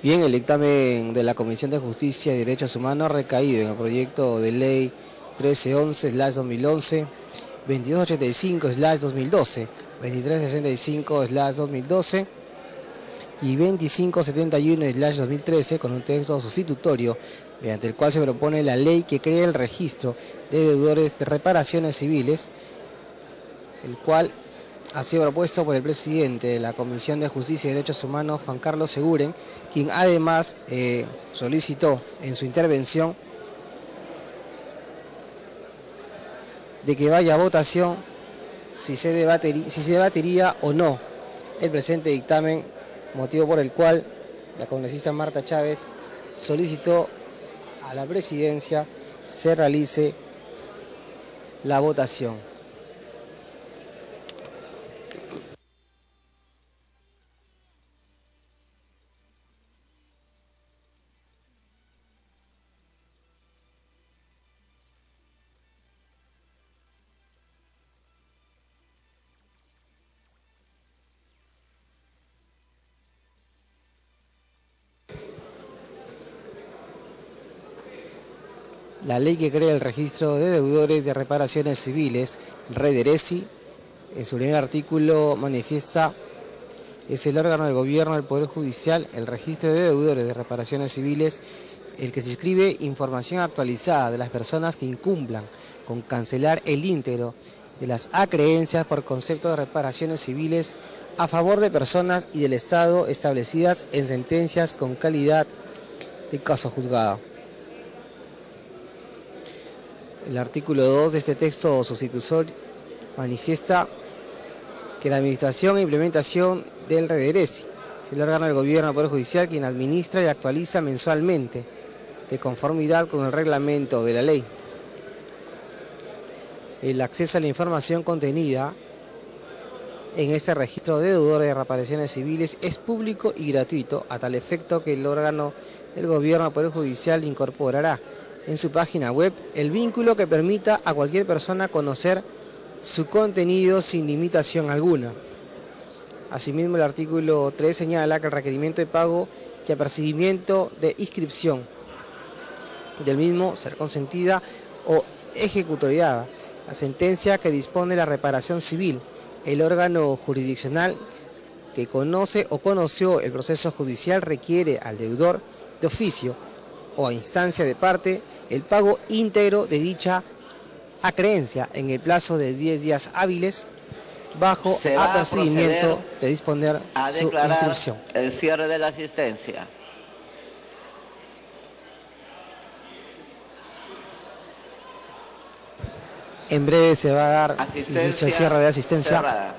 [SPEAKER 14] Bien, el dictamen de la Comisión de Justicia y Derechos Humanos ha recaído en el proyecto de ley 1311/2011, 2285/2012, 2365/2012 y 2571/2013 con un texto sustitutorio, mediante el cual se propone la ley que crea el registro de deudores de reparaciones civiles, el cual ha sido propuesto por el presidente de la Comisión de Justicia y Derechos Humanos, Juan Carlos Seguren, quien además solicitó en su intervención de que vaya a votación si se debatiría o no el presente dictamen, motivo por el cual la congresista Marta Chávez solicitó a la presidencia se realice la votación. La ley que crea el registro de deudores de reparaciones civiles, REDERECI, en su primer artículo manifiesta: es el órgano del gobierno del Poder Judicial, el registro de deudores de reparaciones civiles, el que se inscribe información actualizada de las personas que incumplan con cancelar el íntegro de las acreencias por concepto de reparaciones civiles a favor de personas y del Estado establecidas en sentencias con calidad de caso juzgado. El artículo 2 de este texto sustitutorio manifiesta que la administración e implementación del REDERECI es el órgano del gobierno del Poder Judicial quien administra y actualiza mensualmente, de conformidad con el reglamento de la ley, el acceso a la información contenida en este registro de deudores de reparaciones civiles es público y gratuito, a tal efecto que el órgano del gobierno del Poder Judicial incorporará en su página web el vínculo que permita a cualquier persona conocer su contenido sin limitación alguna. Asimismo, el artículo 3 señala que el requerimiento de pago y apercibimiento de inscripción del mismo será consentida o ejecutoriada la sentencia que dispone la reparación civil, el órgano jurisdiccional que conoce o conoció el proceso judicial requiere al deudor de oficio o a instancia de parte el pago íntegro de dicha acreencia en el plazo de 10 días hábiles bajo apercibimiento de disponer
[SPEAKER 4] a
[SPEAKER 14] su
[SPEAKER 4] declarar
[SPEAKER 14] inscripción.
[SPEAKER 4] El cierre de la asistencia.
[SPEAKER 14] En breve se va a dar
[SPEAKER 4] Asistencia
[SPEAKER 14] inicio al cierre de asistencia.
[SPEAKER 4] cerrada.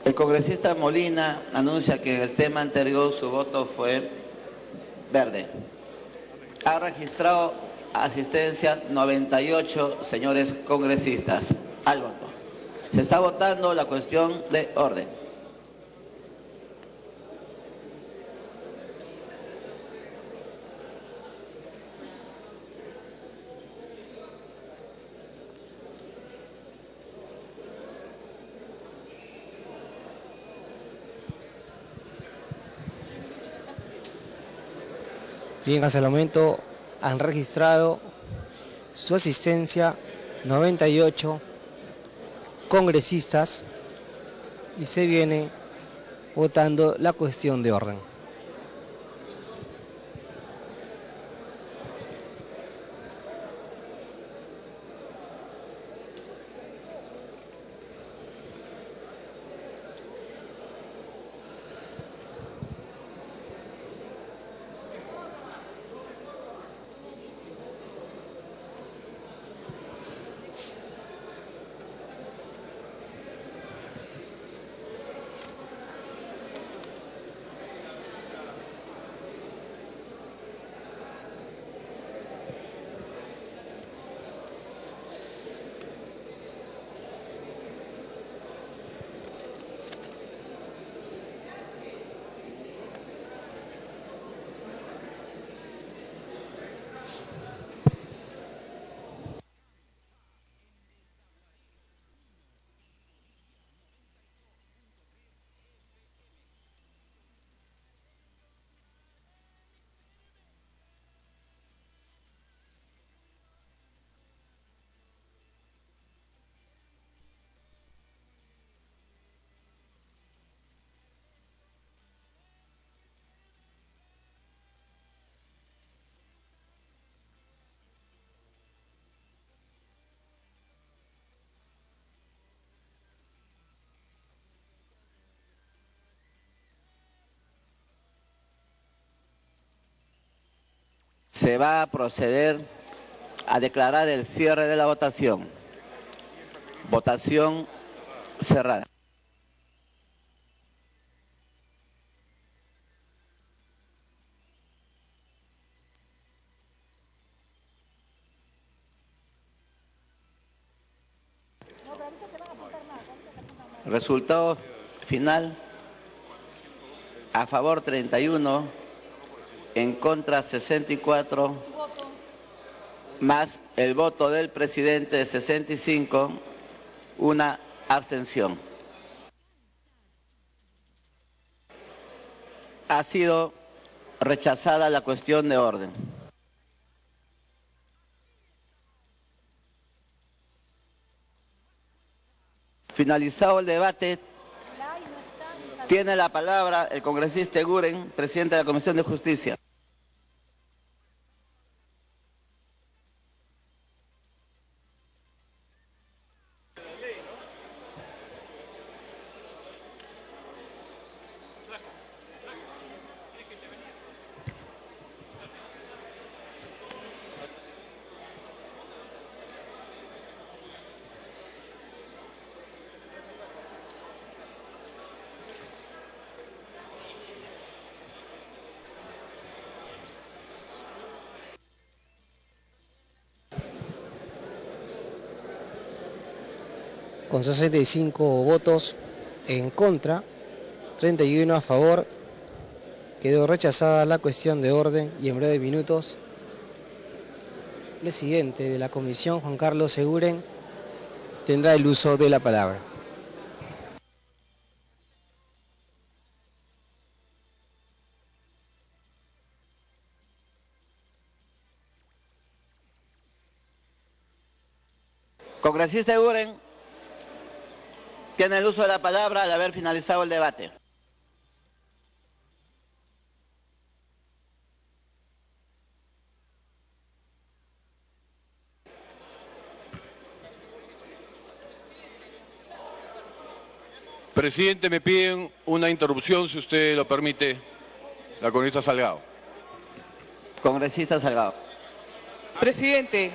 [SPEAKER 4] El congresista Molina anuncia que en el tema anterior su voto fue verde. Ha registrado asistencia 98 señores congresistas al voto. Se está votando la cuestión de orden.
[SPEAKER 14] Bien, hasta el momento han registrado su asistencia 98 congresistas y se viene votando la cuestión de orden.
[SPEAKER 4] Se va a proceder a declarar el cierre de la votación. Votación cerrada. Resultado final: a favor 31, en contra 64, más el voto del presidente de 65, una abstención. Ha sido rechazada la cuestión de orden. Finalizado el debate, tiene la palabra el congresista Eguren, presidente de la Comisión de Justicia.
[SPEAKER 14] Con 65 votos en contra, 31 a favor, quedó rechazada la cuestión de orden y en breves minutos, el presidente de la comisión, Juan Carlos Eguren, tendrá el uso de la palabra.
[SPEAKER 4] Congresista Eguren, tiene el uso de la palabra al haber finalizado el debate.
[SPEAKER 11] Presidente, me piden una interrupción, si usted lo permite, la congresista Salgado.
[SPEAKER 4] Congresista Salgado.
[SPEAKER 5] Presidente,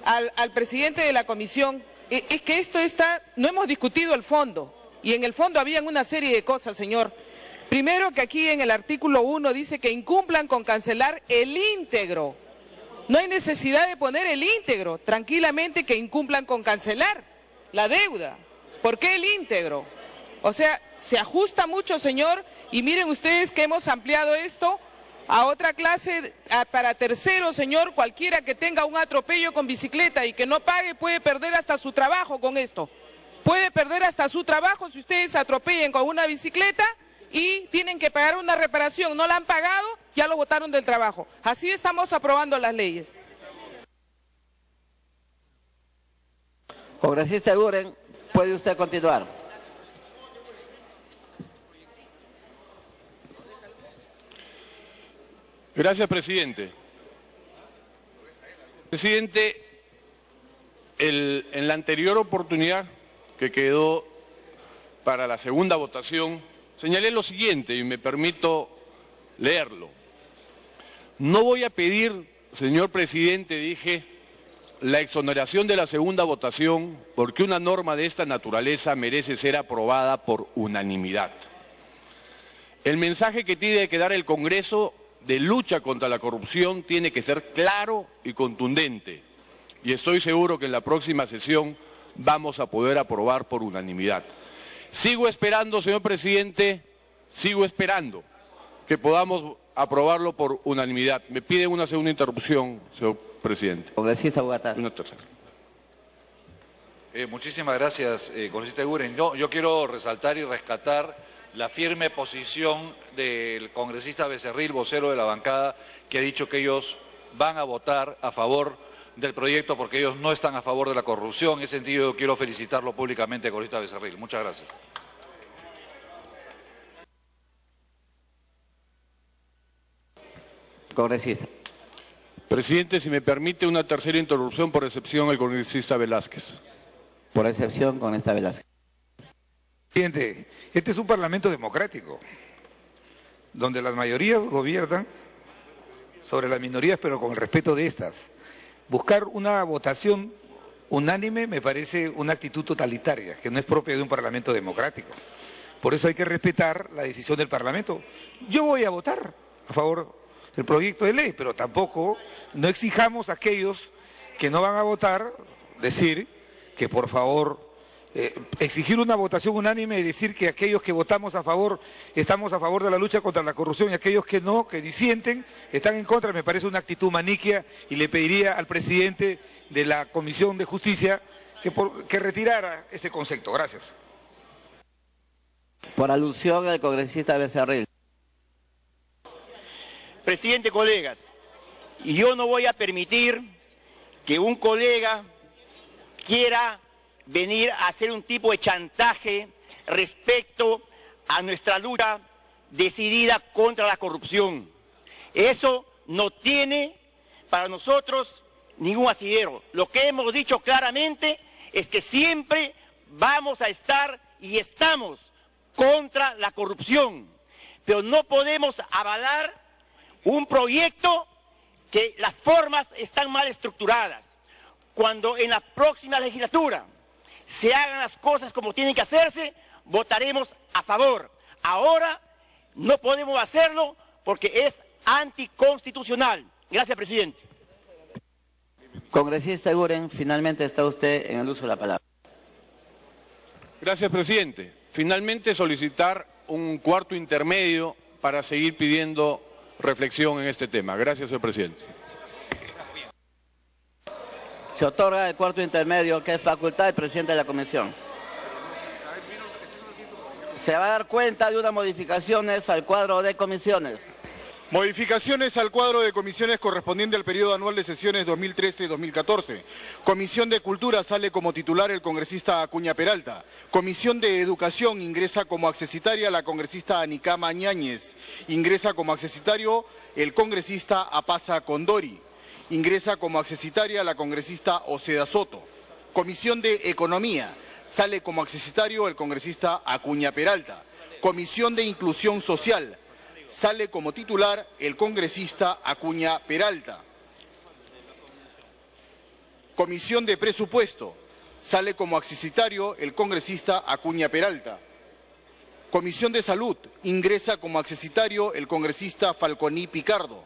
[SPEAKER 5] al presidente de la comisión, es que esto está, no hemos discutido el fondo, y en el fondo habían una serie de cosas, señor. Primero, que aquí en el artículo 1 dice que incumplan con cancelar el íntegro. No hay necesidad de poner el íntegro, tranquilamente que incumplan con cancelar la deuda. ¿Por qué el íntegro? O sea, se ajusta mucho, señor, y miren ustedes que hemos ampliado esto a otra clase, para terceros, señor. Cualquiera que tenga un atropello con bicicleta y que no pague puede perder hasta su trabajo con esto. Puede perder hasta su trabajo si ustedes se atropellan con una bicicleta y tienen que pagar una reparación. No la han pagado, ya lo botaron del trabajo. Así estamos aprobando las leyes.
[SPEAKER 4] Congresista Eguren, puede usted continuar.
[SPEAKER 11] Gracias, presidente. Presidente, en la anterior oportunidad que quedó para la segunda votación, señalé lo siguiente y me permito leerlo. No voy a pedir, señor presidente, dije, la exoneración de la segunda votación porque una norma de esta naturaleza merece ser aprobada por unanimidad. El mensaje que tiene que dar el Congreso de lucha contra la corrupción tiene que ser claro y contundente, y estoy seguro que en la próxima sesión vamos a poder aprobar por unanimidad. Sigo esperando, señor presidente, sigo esperando que podamos aprobarlo por unanimidad. Me piden una segunda interrupción, señor presidente.
[SPEAKER 4] Congresista Bogotá.
[SPEAKER 11] Una tercera.
[SPEAKER 9] Muchísimas gracias, congresista Eguren. Yo quiero resaltar y rescatar la firme posición del congresista Becerril, vocero de la bancada, que ha dicho que ellos van a votar a favor del proyecto porque ellos no están a favor de la corrupción. En ese sentido, yo quiero felicitarlo públicamente, congresista Becerril. Muchas gracias.
[SPEAKER 4] Congresista.
[SPEAKER 11] Presidente, si me permite una tercera interrupción por excepción al congresista Velázquez.
[SPEAKER 4] Por excepción, congresista Velázquez.
[SPEAKER 15] Presidente, este es un parlamento democrático, donde las mayorías gobiernan sobre las minorías, pero con el respeto de estas. Buscar una votación unánime me parece una actitud totalitaria, que no es propia de un parlamento democrático. Por eso hay que respetar la decisión del Parlamento. Yo voy a votar a favor del proyecto de ley, pero tampoco no exijamos a aquellos que no van a votar decir que por favor exigir una votación unánime y decir que aquellos que votamos a favor estamos a favor de la lucha contra la corrupción y aquellos que no, que disienten, están en contra, me parece una actitud maniquea y le pediría al presidente de la Comisión de Justicia que retirara ese concepto. Gracias.
[SPEAKER 4] Por alusión al congresista Becerril.
[SPEAKER 13] Presidente, colegas, yo no voy a permitir que un colega quiera venir a hacer un tipo de chantaje respecto a nuestra lucha decidida contra la corrupción. Eso no tiene para nosotros ningún asidero. Lo que hemos dicho claramente es que siempre vamos a estar y estamos contra la corrupción, pero no podemos avalar un proyecto que las formas están mal estructuradas. Cuando en la próxima legislatura se hagan las cosas como tienen que hacerse, votaremos a favor. Ahora no podemos hacerlo porque es anticonstitucional. Gracias, presidente.
[SPEAKER 4] Congresista Eguren, finalmente está usted en el uso de la palabra.
[SPEAKER 11] Gracias, presidente. Finalmente solicitar un cuarto intermedio para seguir pidiendo reflexión en este tema. Gracias, señor presidente.
[SPEAKER 4] Se otorga el cuarto intermedio, que es facultad del presidente de la comisión. Se va a dar cuenta de unas modificaciones al cuadro de comisiones.
[SPEAKER 10] Modificaciones al cuadro de comisiones correspondiente al periodo anual de sesiones 2013-2014. Comisión de Cultura sale como titular el congresista Acuña Peralta. Comisión de Educación ingresa como accesitaria la congresista Anicama Ñáñez. Ingresa como accesitario el congresista Apasa Condori. Ingresa como accesitaria la congresista Oceda Soto. Comisión de Economía sale como accesitario el congresista Acuña Peralta. Comisión de Inclusión Social sale como titular el congresista Acuña Peralta. Comisión de Presupuesto sale como accesitario el congresista Acuña Peralta. Comisión de Salud ingresa como accesitario el congresista Falconi Picardo.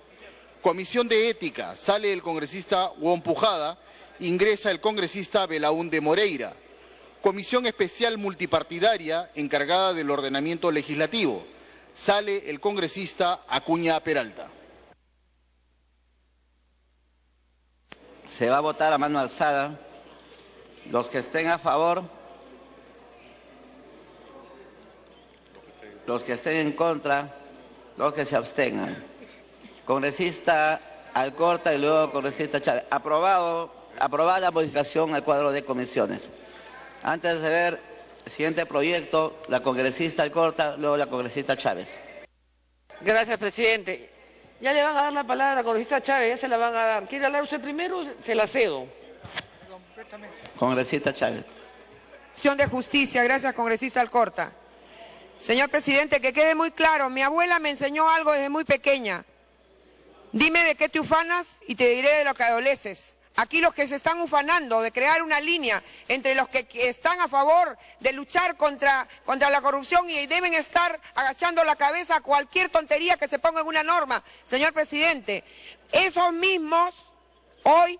[SPEAKER 10] Comisión de Ética sale el congresista Huón Pujada, ingresa el congresista Belaúnde Moreira. Comisión Especial Multipartidaria encargada del ordenamiento legislativo sale el congresista Acuña Peralta.
[SPEAKER 4] Se va a votar a mano alzada. Los que estén a favor, los que estén en contra, los que se abstengan. Congresista Alcorta y luego congresista Chávez. Aprobada la modificación al cuadro de comisiones. Antes de ver el siguiente proyecto, la congresista Alcorta, luego la congresista Chávez.
[SPEAKER 1] Gracias, presidente. Ya le van a dar la palabra a la congresista Chávez, ya se la van a dar. ¿Quiere hablar usted primero? Se la cedo.
[SPEAKER 4] Congresista Chávez.
[SPEAKER 6] Comisión de Justicia, gracias, congresista Alcorta. Señor presidente, que quede muy claro, mi abuela me enseñó algo desde muy pequeña. Dime de qué te ufanas y te diré de lo que adoleces. Aquí los que se están ufanando de crear una línea entre los que están a favor de luchar contra la corrupción y deben estar agachando la cabeza a cualquier tontería que se ponga en una norma. Señor presidente, esos mismos hoy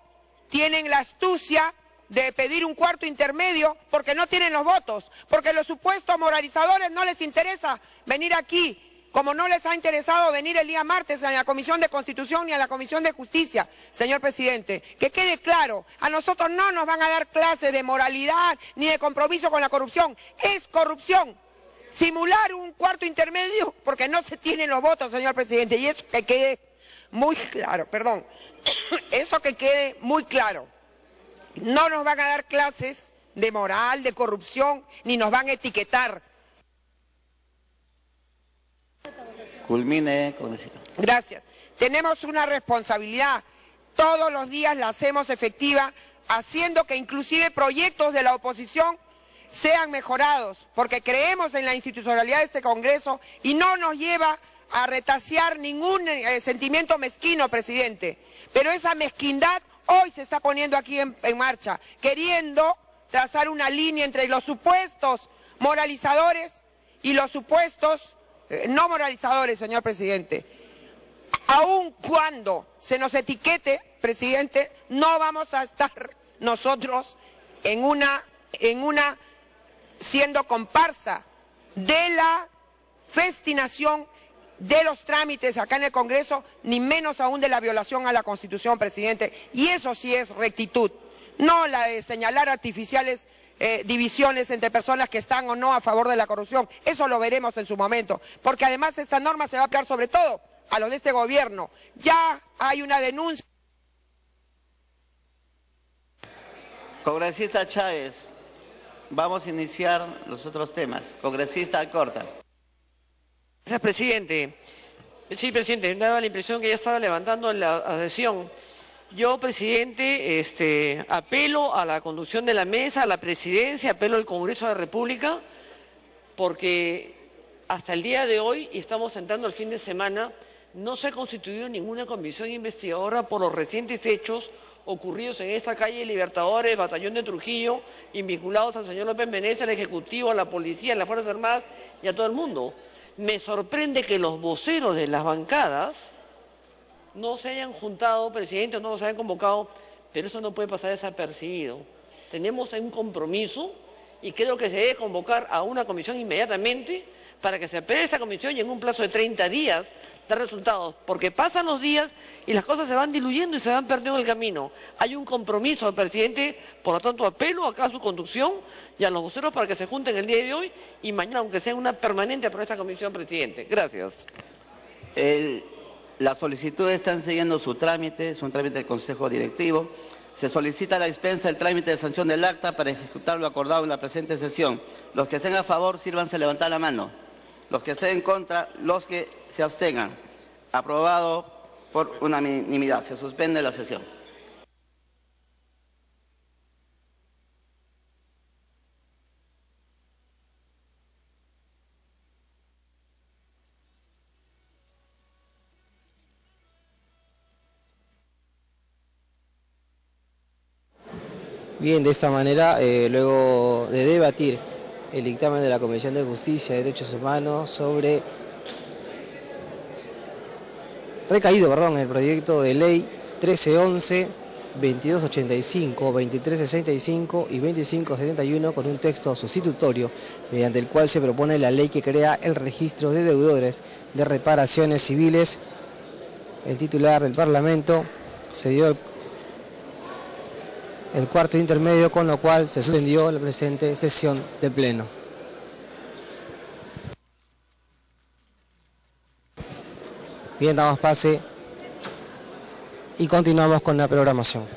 [SPEAKER 6] tienen la astucia de pedir un cuarto intermedio porque no tienen los votos, porque a los supuestos moralizadores no les interesa venir aquí, como no les ha interesado venir el día martes a la Comisión de Constitución ni a la Comisión de Justicia. Señor presidente, que quede claro, a nosotros no nos van a dar clases de moralidad ni de compromiso con la corrupción. Es corrupción. Simular un cuarto intermedio porque no se tienen los votos, señor presidente, y eso que quede muy claro, perdón, eso que quede muy claro. No nos van a dar clases de moral, de corrupción, ni nos van a etiquetar.
[SPEAKER 4] Culmine, congresista.
[SPEAKER 6] Gracias. Tenemos una responsabilidad. Todos los días la hacemos efectiva, haciendo que inclusive proyectos de la oposición sean mejorados, porque creemos en la institucionalidad de este Congreso y no nos lleva a retasear ningún sentimiento mezquino, presidente, pero esa mezquindad hoy se está poniendo aquí en marcha, queriendo trazar una línea entre los supuestos moralizadores y los supuestos no moralizadores, señor presidente. Aun cuando se nos etiquete, presidente, no vamos a estar nosotros en una siendo comparsa de la festinación de los trámites acá en el Congreso, ni menos aún de la violación a la Constitución, presidente. Y eso sí es rectitud, no la de señalar artificiales divisiones entre personas que están o no a favor de la corrupción. Eso lo veremos en su momento, porque además esta norma se va a aplicar sobre todo a los de este gobierno. Ya hay una denuncia.
[SPEAKER 4] Congresista Chávez, vamos a iniciar los otros temas. Congresista Alcorta.
[SPEAKER 16] Gracias, presidente. Sí, presidente, me daba la impresión que ya estaba levantando la adhesión. Yo, presidente, apelo a la conducción de la mesa, a la presidencia, apelo al Congreso de la República, porque hasta el día de hoy, y estamos entrando al fin de semana, no se ha constituido ninguna comisión investigadora por los recientes hechos ocurridos en esta calle Libertadores, Batallón de Trujillo, y vinculados al señor López Menezes, al Ejecutivo, a la Policía, a las Fuerzas Armadas y a todo el mundo. Me sorprende que los voceros de las bancadas no se hayan juntado, presidente, o no los hayan convocado, pero eso no puede pasar desapercibido. Tenemos un compromiso y creo que se debe convocar a una comisión inmediatamente para que se apruebe esta comisión y en un plazo de 30 días dar resultados, porque pasan los días y las cosas se van diluyendo y se van perdiendo en el camino. Hay un compromiso, presidente, por lo tanto apelo acá a su conducción y a los voceros para que se junten el día de hoy y mañana, aunque sea una permanente por esta comisión, presidente. Gracias.
[SPEAKER 4] Las solicitudes están siguiendo su trámite, es un trámite del Consejo Directivo. Se solicita la dispensa del trámite de sanción del acta para ejecutar lo acordado en la presente sesión. Los que estén a favor, sírvanse a levantar la mano. Los que estén en contra, los que se abstengan. Aprobado por unanimidad. Se suspende la sesión.
[SPEAKER 14] Bien, de esta manera, luego de debatir el dictamen de la Comisión de Justicia y Derechos Humanos sobre el proyecto de ley 1311, 2285, 2365 y 2571 con un texto sustitutorio mediante el cual se propone la ley que crea el registro de deudores de reparaciones civiles. El titular del Parlamento se dio el cuarto intermedio, con lo cual se suspendió la presente sesión de pleno. Bien, damos pase y continuamos con la programación.